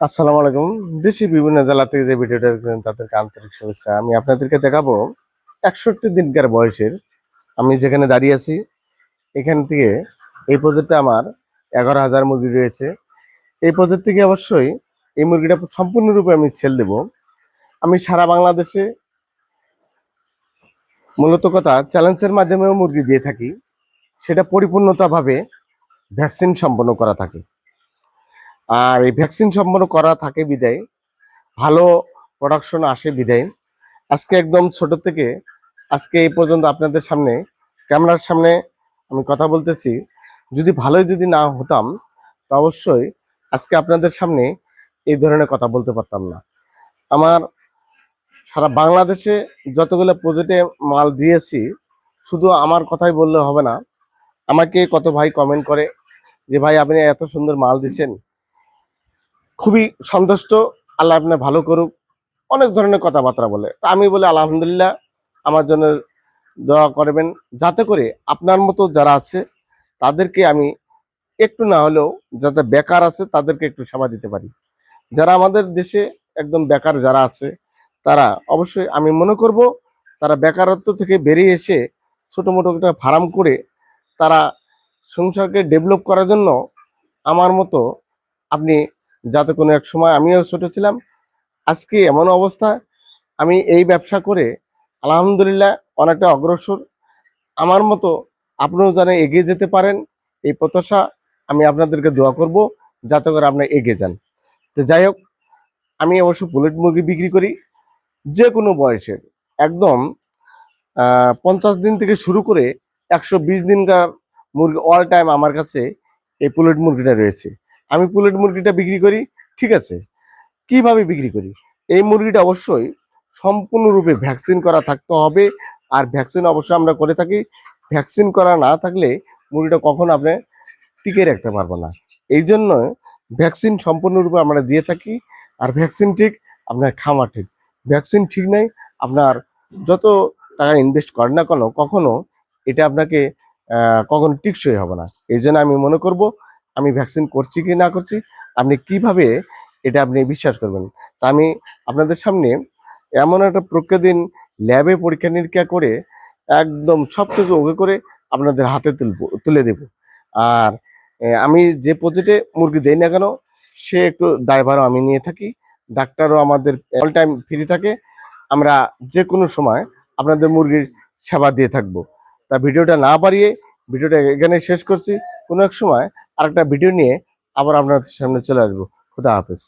আসসালামু আলাইকুম। দেশি বিভিন্ন জেলা থেকে যে ভিডিওটা দেখছেন তাদেরকে আন্তরিক শুভেচ্ছা। আমি আপনাদেরকে দেখাবো ৬১ দিনকার বয়সের আমি যেখানে দাঁড়িয়ে আছি এখান থেকে এই প্রজেক্টে আমার ১১,০০০ মুরগি রয়েছে। এই প্রজেক্ট থেকে অবশ্যই এই মুরগিটা সম্পূর্ণরূপে আমি সেল দেব। আমি সারা বাংলাদেশে মূলত কথা চ্যালেঞ্জের মাধ্যমেও মুরগি দিয়ে থাকি। সেটা পরিপূর্ণতাভাবে ভ্যাকসিন সম্পন্ন করা থাকে। আর এই ভ্যাকসিন সম্পন্ন করা থাকে বিধায় ভালো প্রোডাকশন আসে বিধায় আজকে একদম ছোট থেকে আজকে এই পর্যন্ত আপনাদের সামনে ক্যামেরার সামনে আমি কথা বলতেছি। যদি না হতাম তা অবশ্যই আজকে আপনাদের সামনে এই ধরনের কথা বলতে পারতাম না। আমার সারা বাংলাদেশে যতগুলো প্রজেক্টে মাল দিয়েছি, শুধু আমার কথাই বললে হবে না। আমাকে কত ভাই কমেন্ট করে যে ভাই আপনি এত সুন্দর মাল দিচ্ছেন, খুবই সন্তুষ্ট, আল্লাহ আপনার ভালো করুক, অনেক ধরনের কথাবার্তা বলে। তা আমি বলি আলহামদুলিল্লাহ, আমার জন্য দোয়া করবেন যাতে করে আপনার মতো যারা আছে তাদেরকে আমি একটু না হলেও যাতে বেকার আছে তাদেরকে একটু সেবা দিতে পারি। যারা আমাদের দেশে একদম বেকার যারা আছে তারা অবশ্যই আমি মনে করব তারা বেকারত্ব থেকে বেরিয়ে এসে ছোট মোটো একটা ফার্ম করে তারা সংসারকে ডেভেলপ করার জন্য আমার মতো আপনি যাতে কোনো এক সময় আমিও ছোট ছিলাম, আজকে এমন অবস্থা আমি এই ব্যবসা করে আলহামদুলিল্লাহ অনেকটা অগ্রসর। আমার মতো আপনিও যেন এগিয়ে যেতে পারেন এই প্রত্যাশা আমি আপনাদেরকে দোয়া করব যাতে করে আপনি এগিয়ে যান। তো যাই হোক, আমি অবশ্য বুলেট মুরগি বিক্রি করি যে কোনো বয়সের, একদম 50 দিন থেকে শুরু করে 120 দিনকার মুরগি অল টাইম আমার কাছে এই পুলেট মুরগিটা রয়েছে। আমি পুলেট মুরগিটা বিক্রি করি, ঠিক আছে। কিভাবে বিক্রি করি? এই মুরগিটা অবশ্যই সম্পূর্ণরূপে ভ্যাকসিন করা থাকতে হবে। আর ভ্যাকসিন অবশ্যই আমরা করে থাকি। ভ্যাকসিন করা না থাকলে মুরগিটা কখনো আপনি টিকিয়ে রাখতে পারবো না। এই জন্য ভ্যাকসিন সম্পূর্ণরূপে আমরা দিয়ে থাকি। আর ভ্যাকসিন ঠিক, আপনার খামার ঠিক। ভ্যাকসিন ঠিক নাই, আপনার যত টাকা ইনভেস্ট করেন না কেন কখনো এটা আপনাকে কখনো টিকসই হবে না। এই জন্য আমি মনে করব আমি ভ্যাকসিন করছি কি না করছি আপনি কিভাবে এটা আপনি বিশ্বাস করবেন। তা আমি আপনাদের সামনে এমন একটা প্রক্রিয়া দিন ল্যাবে পরীক্ষা নিরীক্ষা করে একদম সবকিছু ওকে করে আপনাদের হাতে তুলে দেব। আর আমি যে প্রজেক্টে মুরগি দেই না কেন সে একটু দায়ভারও আমি নিয়ে থাকি। ডাক্তারও আমাদের অল টাইম ফ্রি থাকে। আমরা যে কোনো সময় আপনাদের মুরগির সেবা দিয়ে থাকবো। তা ভিডিওটা না বাড়িয়ে ভিডিওটা এখানে শেষ করছি। কোনো এক সময় আরেকটা ভিডিও নিয়ে আবার আপনাদের সামনে চলে আসবো। খুদা হাফেজ।